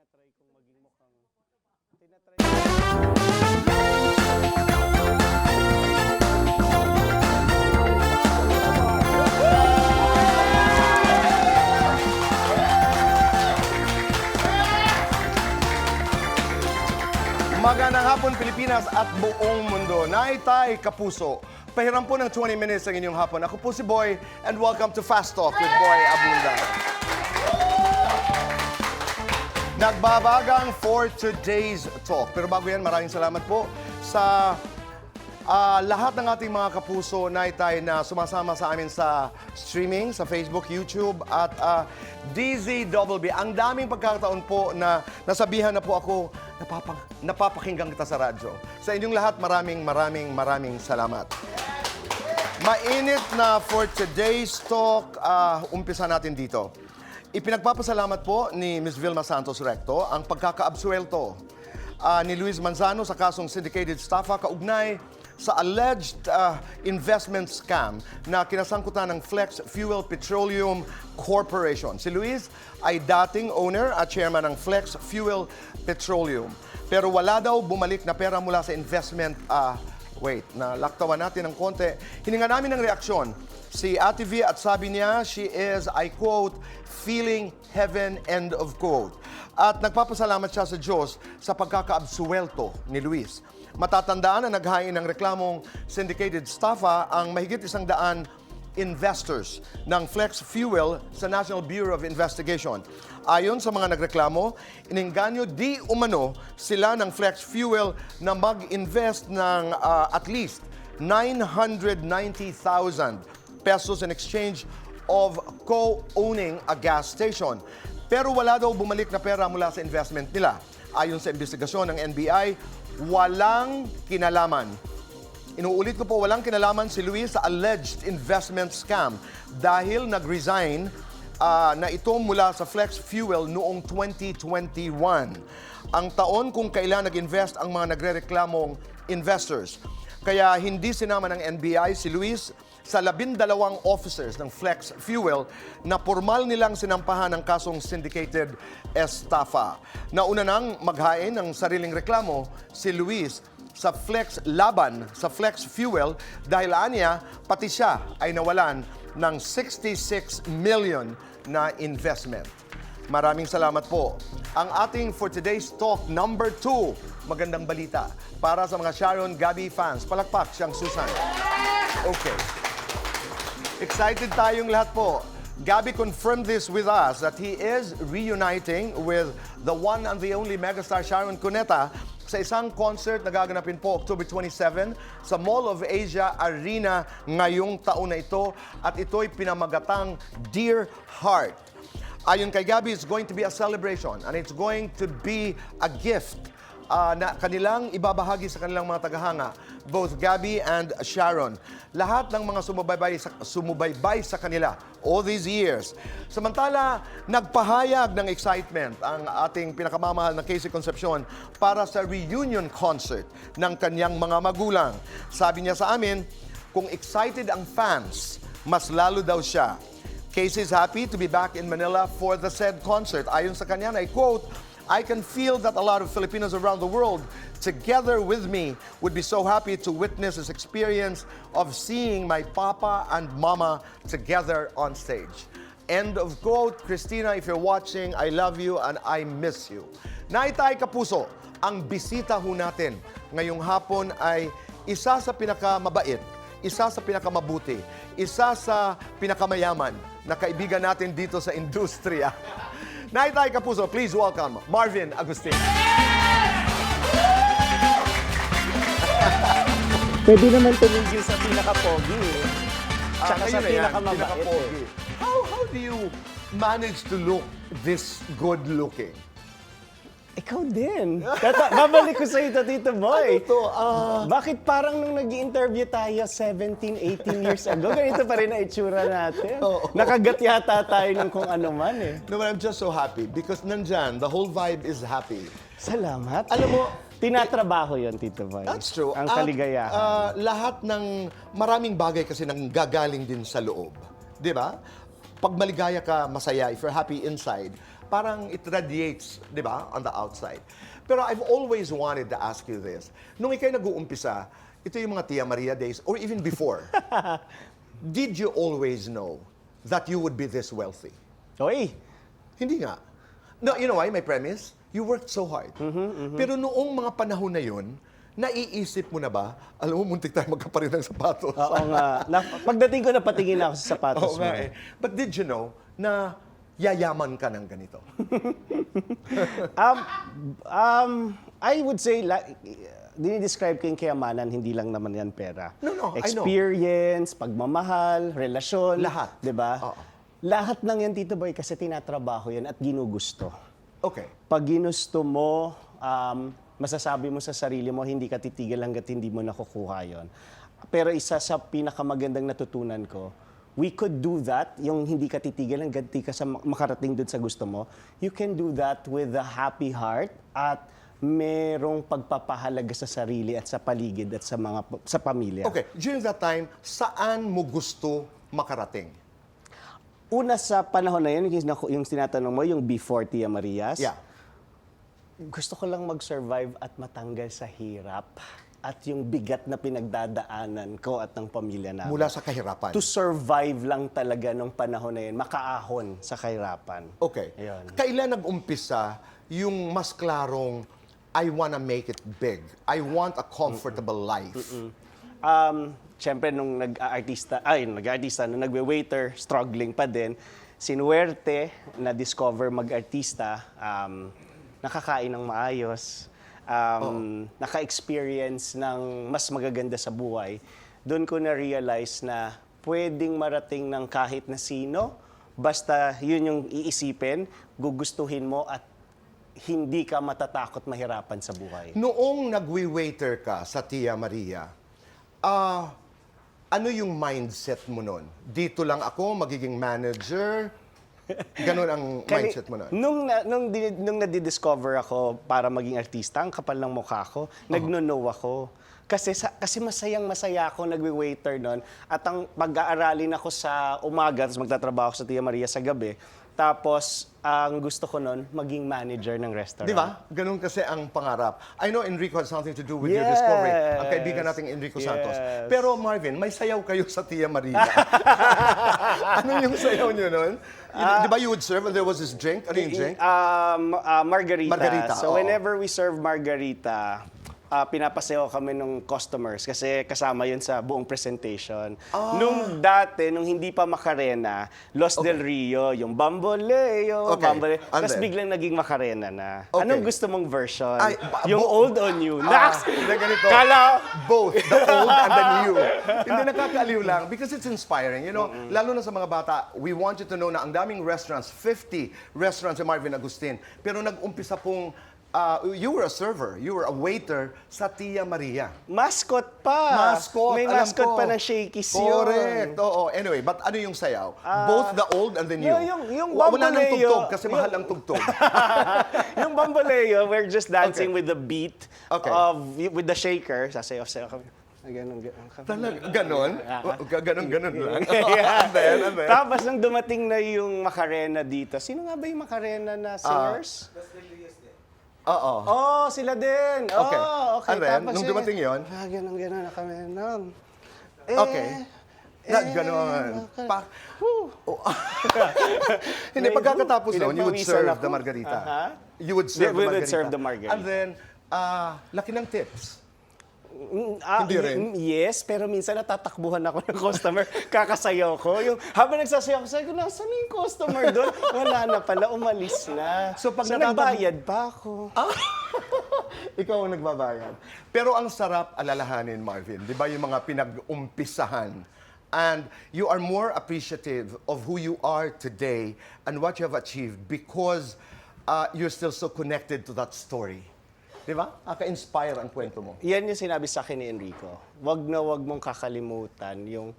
tinatry kong maging mukhang... Tinatry... Magandang hapon Pilipinas at buong mundo. Naitay Kapuso. Pahiram po ng 20 minutes ang inyong hapon. Ako po si Boy and welcome to Fast Talk with Boy Abunda. Nagbabagang for today's talk. Pero bago yan, maraming salamat po sa lahat ng ating mga kapuso naitay na sumasama sa amin sa streaming, sa Facebook, YouTube at DZWB. Ang daming pagkakataon po na nasabihan na po ako, napapakinggan kita sa radyo. Sa inyong lahat, maraming salamat. Mainit na for today's talk, umpisa natin dito. Ipinagpapasalamat po ni Ms. Vilma Santos Recto ang pagkakaabsuelto ni Luis Manzano sa kasong syndicated staffa kaugnay sa alleged investment scam na kinasangkutan ng Flex Fuel Petroleum Corporation. Si Luis ay dating owner at chairman ng Flex Fuel Petroleum. Pero wala daw bumalik na pera mula sa investment. Nalaktawan natin ng konti. Hininga namin ng reaksyon si Ate V at sabi niya, she is, I quote, feeling heaven, end of quote. At nagpapasalamat siya sa Diyos sa pagkakaabsuelto ni Luis. Matatandaan na naghain ng reklamong syndicated staffa ang mahigit 100 investors ng Flex Fuel sa National Bureau of Investigation. Ayon sa mga nagreklamo, ininganyo di umano sila ng Flex Fuel na mag-invest ng at least 990,000 pesos in exchange of co-owning a gas station. Pero wala daw bumalik na pera mula sa investment nila. Ayon sa investigasyon ng NBI, walang kinalaman. Inuulit ko po, walang kinalaman si Luis sa alleged investment scam dahil nag-resign na ito mula sa Flex Fuel noong 2021. Ang taon kung kailan nag-invest ang mga nagrereklamong investors. Kaya hindi sinama ng NBI si Luis sa 12 officers ng Flex Fuel na formal nilang sinampahan ng kasong syndicated estafa. Nauna nang maghain ng sariling reklamo si Luis sa laban sa Flex Fuel dahil aniya pati siya ay nawalan ng 66 million na investment. Maraming salamat po. Ang ating for today's talk number 2, magandang balita para sa mga Sharon Gabi fans. Palakpak siyang Susan. Okay. Excited tayong lahat po. Gabi confirmed this with us that he is reuniting with the one and the only megastar Sharon Cuneta sa isang concert na gaganapin po October 27 sa Mall of Asia Arena ngayong taon na ito at ito'y pinamagatang Dear Heart. Ayon kay Gabi, it's going to be a celebration and it's going to be a gift na kanilang ibabahagi sa kanilang mga tagahanga, both Gabi and Sharon. Lahat ng mga sumubaybay sa kanila all these years. Samantala, nagpahayag ng excitement ang ating pinakamamahal na Casey Concepcion para sa reunion concert ng kanyang mga magulang. Sabi niya sa amin, kung excited ang fans, mas lalo daw siya. Casey is happy to be back in Manila for the said concert. Ayon sa kanya, I quote, I can feel that a lot of Filipinos around the world, together with me, would be so happy to witness this experience of seeing my papa and mama together on stage. End of quote. Christina, if you're watching, I love you and I miss you. Naitay Kapuso, ang bisita ho natin ngayong hapon ay isa sa pinakamabait, isa sa pinakamabuti, isa sa pinakamayaman na kaibigan natin dito sa industriya. Naitay Kapuso, please welcome Marvin Agustin. Pwede naman tumigil sa pinaka-pogi. Tsaka sa pinakamabait. How do you manage to look this good looking? Ikaw din. Babalik ko sa ito, Tito Boy. Ano to? Bakit parang nung nag-i-interview tayo 17, 18 years ago, ganito pa rin ang itsura natin? Oo. Nakagat yata tayo ng kung ano man eh. No, but I'm just so happy because nandyan, the whole vibe is happy. Salamat. Alam mo, tinatrabaho yon, Tito Boy. that's true. Ang At, kaligayahan. lahat ng maraming bagay kasi nang gagaling din sa loob. Di ba? Pag maligaya ka, masaya, if you're happy inside, parang it radiates, di ba, on the outside. Pero I've always wanted to ask you this. Nung ikay nag-uumpisa, ito yung mga Tia Maria days, or even before, did you always know that you would be this wealthy? Oy, Hindi nga. No, you know why? My premise? You worked so hard. Pero noong mga panahon na yun, naiisip mo na ba, alam mo, muntik tayo magkaparin ng sapatos. oo nga. Pagdating ko, napatingin ako sa sapatos Oo mo. nga eh. But did you know na yayaman ka ng ganito? I would say, dinidescribe ko yung kayamanan, hindi lang naman yan pera. No, I know. Experience, pagmamahal, relasyon. Lahat. Di ba? Oo. Lahat ng yan, Tito Boy, kasi tinatrabaho yan at ginugusto. Okay. Pag ginusto mo, masasabi mo sa sarili mo, hindi ka titigil hanggat hindi mo nakukuha yon. Pero isa sa pinakamagandang natutunan ko, we could do that, yung hindi ka titigil hanggat di ka makarating dun sa gusto mo. You can do that with a happy heart at merong pagpapahalaga sa sarili at sa paligid at sa pamilya. Okay. During that time, saan mo gusto makarating? Una sa panahon na yun, yung tinatanong mo, yung before Tia Marias, Yeah. gusto ko lang mag-survive at matanggal sa hirap at yung bigat na pinagdadaanan ko at ng pamilya namin. Mula sa kahirapan. To survive lang talaga nung panahon na yun, makaahon sa kahirapan. Okay. Ayun. Kailan nag-umpisa yung mas klarong, I wanna make it big. I want a comfortable life. Siyempre, nung nag-artista, nung nagwe-waiter, struggling pa din, sinuwerte, na-discover mag-artista, nakakain ng maayos, naka-experience ng mas magaganda sa buhay. Doon ko na-realize na pwedeng marating ng kahit na sino, basta yun yung iisipin, gugustuhin mo at hindi ka matatakot mahirapan sa buhay. Noong nagwi-waiter ka sa Tia Maria, ano yung mindset mo nun? Dito lang ako, magiging manager? Ganon ang mindset mo nun? Nung nadi-discover ako para maging artista, ang kapal ng mukha ko, nagno-no ako. Kasi masayang-masaya ako nagwi-waiter nun. At ang pag-aaralin ako sa umaga, tapos magtatrabaho ako sa Tia Maria sa gabi. Tapos, ang gusto ko nun, maging manager ng restaurant. Di ba? Ganun kasi ang pangarap. I know Enrico had something to do with your Yes. discovery. Ang kaibigan nating Enrico Santos. Yes. Pero Marvin, may sayaw kayo sa Tia Maria. Ano yung sayaw nyo nun? Di ba you would serve and there was this drink? Ano yung drink? Margarita. Margarita, So oo. whenever we serve margarita, pinapasayaw kami ng customers kasi kasama yun sa buong presentation. Nung hindi pa Macarena, Los Del Rio, yung Bamboleo, Okay. Bamboleo. And Tapos then? biglang naging Macarena na. Okay. Anong gusto mong version? Ay, yung old o new? Nax! Na ganito. Kala, Both, the old and the new. Hindi, nakakaaliw lang because it's inspiring. You know, lalo na sa mga bata, we want you to know na ang daming restaurants, 50 restaurants sa Marvin Agustin. Pero nag-umpisa pong, you were a server, you were a waiter sa Tia Maria. mascot pa. Mascot, May alam mascot ko. pa ng Shakey's yun. Correct. Oo. Anyway, but ano yung sayaw? Both the old and the new. yung Wala nang Bamboleo, tugtog kasi mahal ang tugtog. Yung Bamboleo, we're just dancing Okay. with the beat Okay. with the shaker. Sasayaw-sayaw kami. Ganun. Talaga, ganon? Ganon lang. Yeah. And then? Tapos nung dumating na yung Macarena dito, sino nga ba yung Macarena na singers? Oo. Oh, sila din. Okay. Okay. And then, Tapos nung dumating yun? Ganun na kami. Okay. Ganon. Hindi, pagkakatapos nun, you would pinagpawisan serve ako. the margarita. Aha. You would serve We the would margarita. serve the margarita. And then, laki ng tips. Hindi rin? Yes, pero minsan natatakbuhan ako ng customer. Kakasayaw ko. Yung, habang nagsasayaw ko, sabi ko, nasaan na yung customer doon? Wala na pala, umalis na. So, pag nagbayad pa ako. Ikaw ang nagbabayad. Pero ang sarap alalahanin, Marvin. Di ba yung mga pinag-umpisahan? And you are more appreciative of who you are today and what you have achieved because you're still so connected to that story. Di ba? Aka-inspire ang kwento mo. Yan yung sinabi sa akin ni Enrico. Wag na wag mong kakalimutan yung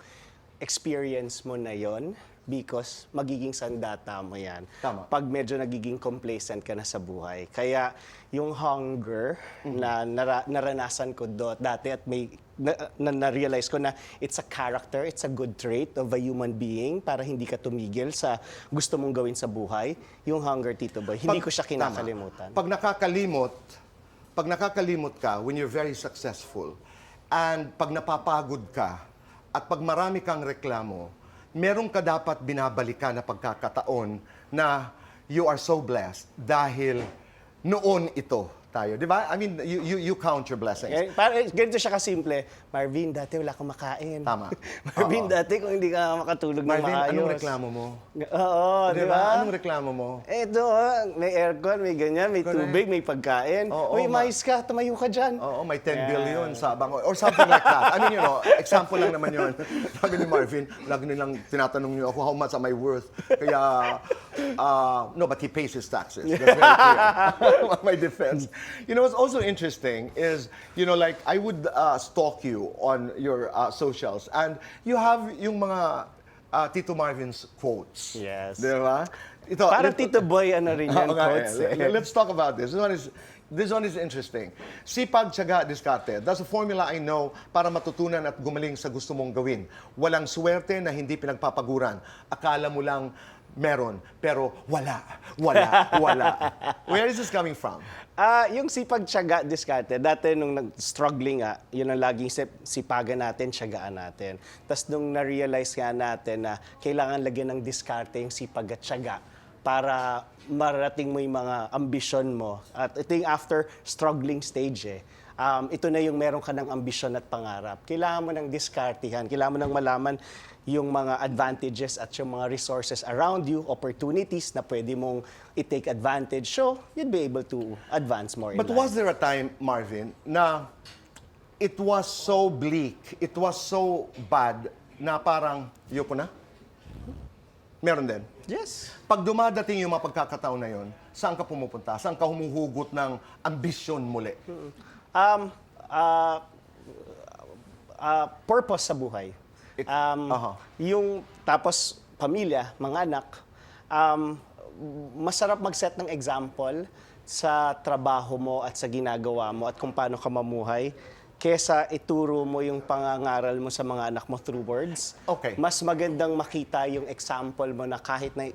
experience mo na yon because magiging sandata mo yan. Tama. Pag medyo nagiging complacent ka na sa buhay. Kaya yung hunger na naranasan ko dati at may na-realize ko na it's a character, it's a good trait of a human being para hindi ka tumigil sa gusto mong gawin sa buhay. Yung hunger, Tito Boy, hindi ko siya kinakalimutan. Pag nakakalimot ka when you're very successful, and pag napapagod ka, at pag marami kang reklamo, meron ka dapat binabalikan na pagkakataon na you are so blessed dahil noon ito tayo. Di ba? I mean, you count your blessings. Ganito siya kasimple. Marvin, dati wala kang makain. Tama. Marvin, Oo. dati kung hindi ka makatulog na Marvin, maayos. anong reklamo mo? Oo, di ba? Anong reklamo mo? Ito, may aircon, may ganyan, may Correct. tubig, may pagkain. Oo, Uy, mais ka, tumayo ka dyan. Oo, may 10 billion sa bango. Or something like that. I mean, example lang naman yun. Sabi ni Marvin, lagi nilang tinatanong niyo ako, how much am I worth? Kaya, no, but he pays his taxes. That's very clear. My defense. You know, what's also interesting is, like, I would stalk you on your socials, and you have yung mga Tito Marvin's quotes. Yes. Di ba? Ito, Parang Tito Boy, ano rin yan, Oo nga, quotes. Let's talk about this. This one is interesting. Sipag, tiyaga, diskarte. That's a formula I know para matutunan at gumaling sa gusto mong gawin. Walang swerte na hindi pinagpapaguran. Akala mo lang meron, pero wala. Where is this coming from? Yung sipag, tiyaga, diskarte, dati nung struggling nga, yun ang laging sipagan natin, tiyagaan natin. Tapos nung na-realize nga natin na kailangan lagyan ng diskarte yung sipag at tiyaga para marating mo yung mga ambisyon mo. At ito yung after struggling stage ito na yung meron ka ng ambisyon at pangarap. Kailangan mo ng diskartihan, kailangan mo ng malaman yung mga advantages at yung mga resources around you, opportunities na pwede mong i-take advantage. So, you'd be able to advance more in But life. was there a time, Marvin, na it was so bleak, it was so bad, na parang, yoko na? Meron din. Yes. Pag dumadating yung mga pagkakataon na yun, saan ka pumupunta? Saan ka humuhugot ng ambisyon muli? Purpose sa buhay. Yung tapos pamilya, mga anak, masarap mag-set ng example sa trabaho mo at sa ginagawa mo at kung paano ka mamuhay kesa ituro mo yung pangangaral mo sa mga anak mo through words. Okay. Mas magandang makita yung example mo na kahit na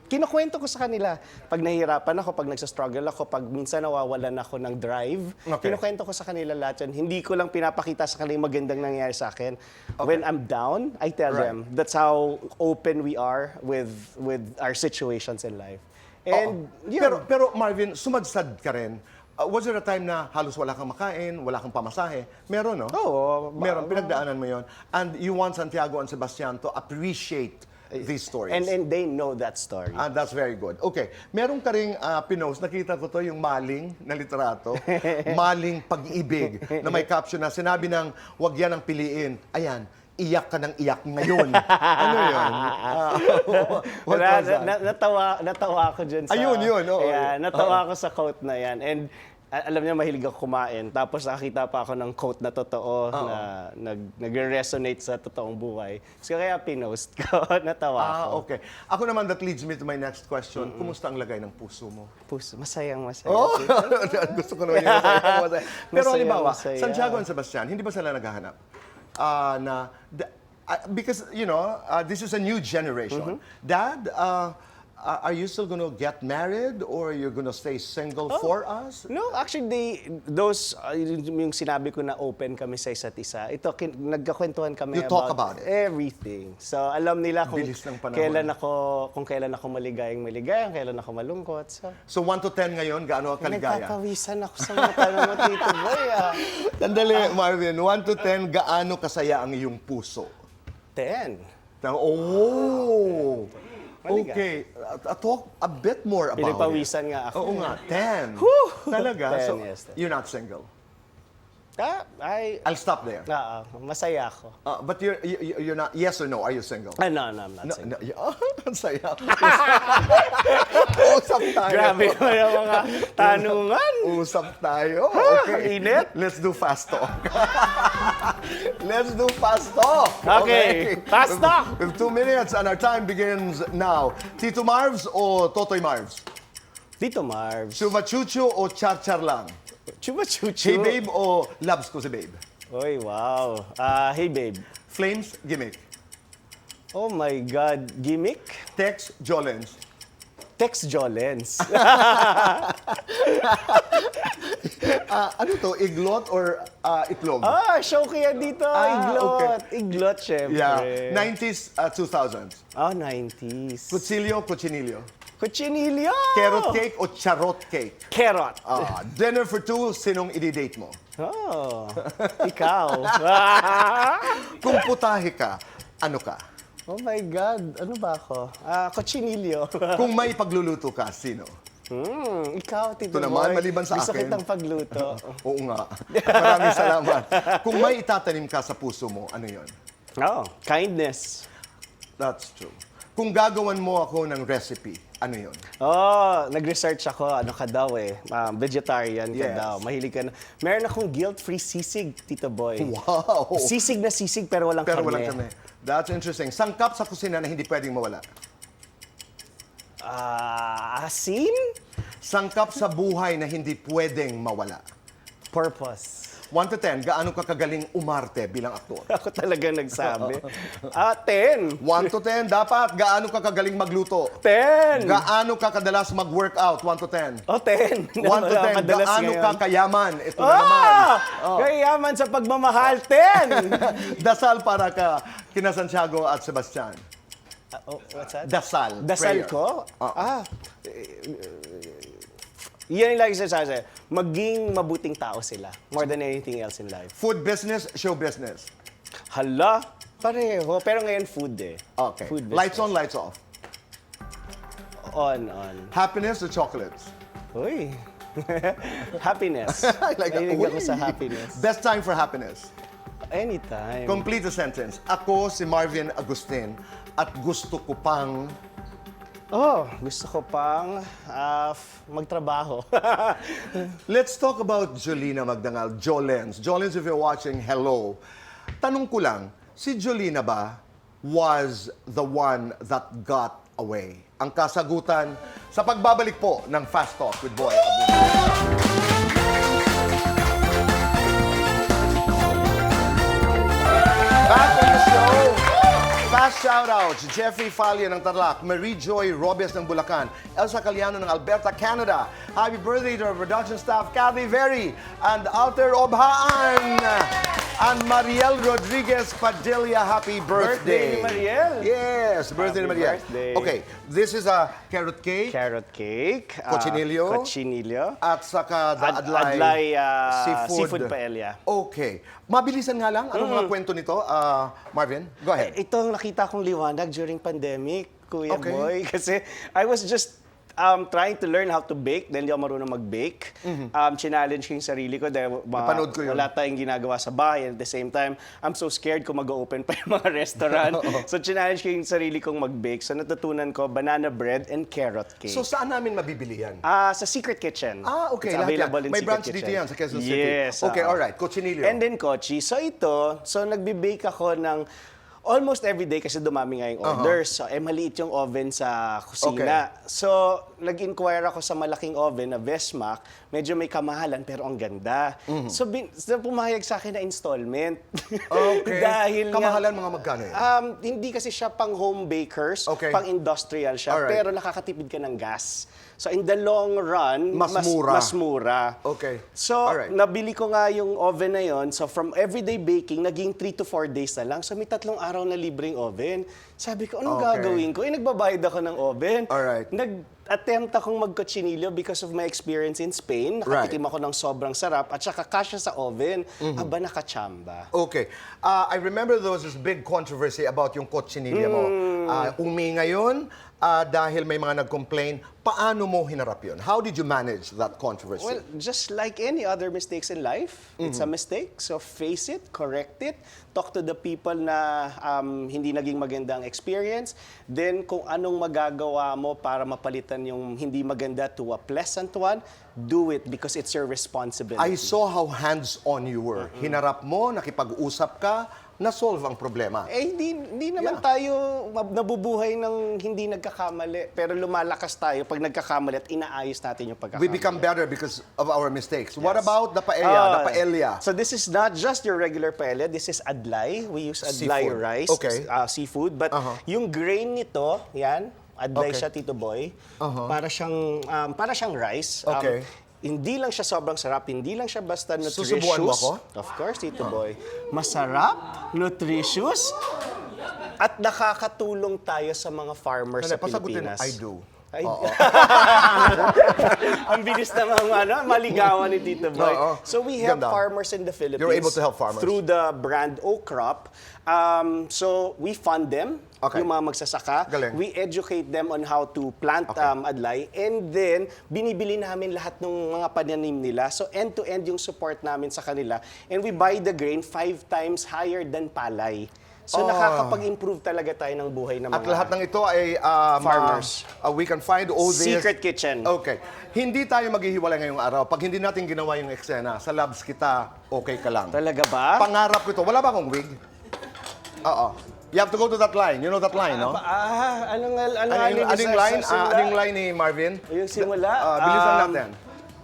kinukwento ko sa kanila. Pag nahihirapan ako, pag nagsastruggle ako, pag minsan nawawalan ako ng drive, Okay. kinukwento ko sa kanila lahat yun. Hindi ko lang pinapakita sa kanila yung magandang nangyayari sa akin. When I'm down, I tell Right. them. That's how open we are with our situations in life. And yun. Pero Marvin, sumadsad ka rin. Was there a time na halos wala kang makain, wala kang pamasahe? Meron, no? Oo. Meron, pinagdaanan mo yon. And you want Santiago and Sebastian to appreciate these stories. And they know that story. And that's very good. Okay. Meron ka ring pinost, nakita ko to yung maling na literato, maling pag-ibig, na may caption na sinabi ng wag yan ang piliin. Ayan, iyak ka ng iyak ngayon. Ano yun? What was that? Natawa ako dyan sa... Ayun, yun, oo. Ayan, natawa ako sa quote na yan. And alam niya, mahilig ako kumain. Tapos nakakita pa ako ng quote na totoo na nag-resonate sa totoong buhay. So kaya pinost ko, natawa ako. Okay. Ako naman, that leads me to my next question. Kumusta ang lagay ng puso mo? Puso, masaya. Oh, gusto ko naman yung masaya. Pero Masaya, halimbawa, masaya. Santiago and Sebastian, hindi ba sila naghahanap? Because, this is a new generation. Dad, are you still going to get married or you're going to stay single for us? No, actually, yung sinabi ko na open kami sa isa't isa, ito, nagkakwentuhan kami You talk about it. everything. So, alam nila kung Bilis ng panahon. kailan ako maligayang, kailan ako malungkot. So, So 1 to 10 ngayon, gaano ka kaligaya? nagpapawisan ako sa mga tanong mo, Tito Boy. Sandali, Marvin. 1 to 10, gaano kasaya ang iyong puso? 10. Oh! Maliga. Okay. Talk a bit more about Pinagpawisan it. nga ako. Oo nga, 10. Talaga? 10, So, yes, 10. you're not single? I'll stop there. Masaya ako. But you're not, yes or no, are you single? No, I'm not single. Ang saya. Usap tayo. Grabe naman ang mga tanungan. Usap tayo. Okay. Init. Let's do fast talk. Let's do fast talk. Okay. Fast talk. We have 2 minutes and our time begins now. Tito Marvs o Totoy Marvs? Dito, Marvs. Chuva Chuchu o Char-Char lang? Chuba chuchu. Hey babe o Labs ko si babe? Oy, wow. Hey, babe. Flames, gimmick. Oh my God. Gimmick? Tex, Jolens. Tex Jolens. Ano to? Iglot or itlog? Show kaya dito. Iglot. Iglot, syempre. Yeah. 90s, 2000s. 90s. Kutsilyo, kuchinilyo. Cuchinillo! Carrot cake o charot cake? Carrot. Dinner for two, sinong i-date mo? Oh, ikaw. Kung putahe ka, ano ka? Oh my God. Ano ba ako? Cuchinillo. Kung may pagluluto ka, sino? Ikaw, Tito Ito naman, Boy. maliban sa Gusto akin. kitang pagluto. Oo nga. Maraming salamat. Kung may itatanim ka sa puso mo, ano yon? Kindness. That's true. Kung gagawan mo ako ng recipe, ano yon? Nag-research ako. Ano ka daw vegetarian ka Yes. daw. Mahilig ka na. Meron akong guilt-free sisig, Tito Boy. Wow! Sisig na sisig pero walang Pero karne. walang kami. That's interesting. Sangkap sa kusina na hindi pwedeng mawala. Asin? Sangkap sa buhay na hindi pwedeng mawala. Purpose. 1 to 10, gaano ka kagaling umarte bilang aktor? Ako talaga nagsabi. 10. 1 to 10, dapat gaano ka kagaling magluto? 10. Gaano ka kadalas mag-workout? 1 to 10. 10. 1 to 10, Madalas gaano ngayon. ka kayaman? Ito na naman. Kayaman sa pagmamahal. 10. Dasal para ka kina Santiago at Sebastian. What's that? Dasal. Dasal prayer. ko? Yan yung lagi sinasabi. Maging mabuting tao sila. More than anything else in life. Food business, show business. Hala, pareho. Pero ngayon food Okay. Food business. Lights on, lights off. On. Happiness or chocolates? Uy. Happiness. Like, Mahilig ako uy. sa happiness. Best time for happiness. Anytime. Complete the sentence. Ako si Marvin Agustin at gusto ko pang... Gusto ko pang magtrabaho. Let's talk about Jolina Magdangal, Jolens. Jolens, if you're watching, hello. Tanong ko lang, si Jolina ba was the one that got away? Ang kasagutan sa pagbabalik po ng Fast Talk with Boy Abunda. Back on the show. Fast shoutouts, Jeffrey Falia ng Tarlac, Marie Joy Robles ng Bulacan, Elsa Caliano ng Alberta, Canada. Happy birthday to our production staff, Kathy Very, and Alter Obhaan. And Mariel Rodriguez Padilla, happy birthday. Birthday ni Mariel. Yes, birthday ni Happy Mariel. birthday. Okay, this is a carrot cake Carrot cake. Cochinillo. Cochinillo. at saka the Adlay seafood. seafood paella. Okay. Mabilisan nga lang, anong mga kwento nito? Marvin, go ahead. Ito ang nakita kong liwanag during pandemic, Kuya Okay. Boy. Kasi I was just trying to learn how to bake dahil hindi ako marunong mag-bake. Challenge ko yung sarili ko dahil Napanood ko yun. wala tayong ginagawa sa bahay. And at the same time, I'm so scared kung mag-open pa yung mga restaurant. So challenge ko yung sarili kong mag-bake. So natutunan ko banana bread and carrot cake. So saan namin mabibili yan? Sa Secret Kitchen. Okay. It's lahat yan. available in May Secret branch Kitchen. dito yan sa Quezon City. Yes. Okay, alright. Cochinillo. And then Kochi. So nagbe-bake ako ng almost every day kasi dumami nga yung orders. So, maliit yung oven sa kusina. So, nag-inquire ako sa malaking oven na Vesmac. Medyo may kamahalan pero ang ganda. So, pumayag sa akin na installment. Okay. Dahil nga, Kamahalan mga magkano yun? hindi kasi siya pang home bakers, Okay. pang industrial siya, Alright. pero nakakatipid ka ng gas. So in the long run, Mas mura. Mas mura. Okay. So Alright. nabili ko nga yung oven na yon. So from everyday baking, naging 3 to 4 days na lang. So may 3 araw na libreng oven. Sabi ko, anong Okay. gagawin ko? Nagbabayad ako ng oven. Alright. Nag-attempt akong magkochinillo because of my experience in Spain. Nakatikim ako ng sobrang sarap at saka kasya sa oven. Aba, nakachamba. Okay. I remember there was this big controversy about yung kotsinilya mo. Umi ngayon dahil may mga nag-complain. Paano mo hinarap yun? How did you manage that controversy? Well, just like any other mistakes in life, it's a mistake. So face it, correct it, talk to the people na hindi naging maganda ang experience. Then kung anong magagawa mo para mapalitan yung hindi maganda to a pleasant one, do it because it's your responsibility. I saw how hands-on you were. Hinarap mo, nakipag-usap ka, na-solve ang problema. Hindi naman tayo nabubuhay ng hindi nagkakamali. Pero lumalakas tayo pag nagkakamali at inaayos natin yung pagkakamali. We become better because of our mistakes. What about the paella? The paella? So this is not just your regular paella. This is adlay. We use adlay Seafood. rice, Okay. seafood. But yung grain nito, yan, adlay Okay. siya, Tito Boy. Para siyang rice. Okay. Hindi lang siya sobrang sarap, hindi lang siya basta nutritious. Susubuan mo ako? Of course, Tito Boy. Masarap, nutritious, at nakakatulong tayo sa mga farmers sa Pasagutin, Pilipinas. I do. Ang bilis naman maligawan ni Tito Boy. Oo. So we help Ganda. farmers in the Philippines. You're able to help farmers. Through the brand O'Crop. So we fund them, Okay. yung mga magsasaka. Galing. We educate them on how to plant adlay. And then, binibili namin lahat ng mga pananim nila. So end-to-end yung support namin sa kanila. And we buy the grain 5 times higher than palay. So nakakapag-improve talaga tayo ng buhay ng mga At lahat ng ito ay farmers. We can find all this. Secret kitchen. Okay. Hindi tayo maghihiwalay ngayong araw. Pag hindi natin ginawa yung eksena, sa labs kita, okay ka lang. Talaga ba? Pangarap ko ito. Wala ba akong wig? Oo. You have to go to that line. You know that line, no? Anong line? Anong line ni Marvin? Yung simula? Bilisan natin.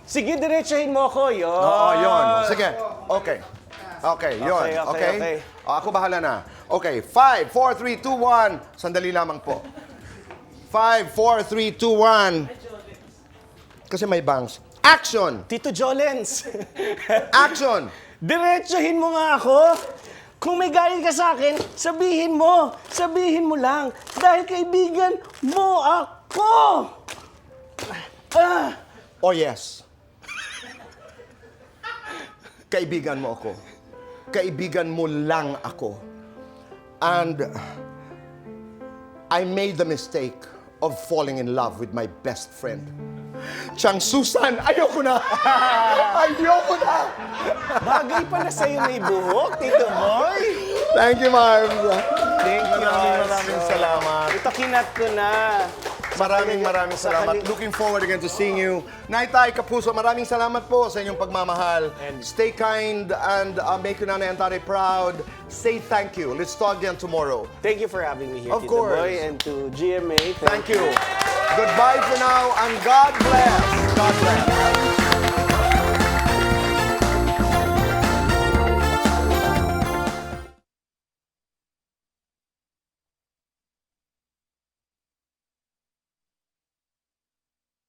Sige, diretsahin mo ko. Yun. Oo, yun. Sige. Okay. Okay, yun. Okay. Ako bahala na. Okay, 5, 4, 3, 2, 1. Sandali lamang po. 5, 4, 3, 2, 1. Kasi may bangs. Action! Tito Jolens, Action! diretsahin mo nga ako. Kung may galit ka sa akin, sabihin mo. Sabihin mo lang. Dahil kaibigan mo ako. Oh yes. Kaibigan mo ako. Kaibigan mo lang ako. And I made the mistake of falling in love with my best friend. Chang Susan, ayoko na! Ayoko na! Bagay pala sa'yo may buhok, Tito Boy. Thank you, Marv. Thank you. Maraming salamat. Ito kinat ko na. Maraming salamat. Looking forward again to seeing you. Naitay Kapuso, maraming salamat po sa inyong pagmamahal. Stay kind and make Nanay Antare proud. Say thank you. Let's talk again tomorrow. Thank you for having me here, Of Tito course. Boy, and to GMA. Thank you. Goodbye for now and God bless. God bless.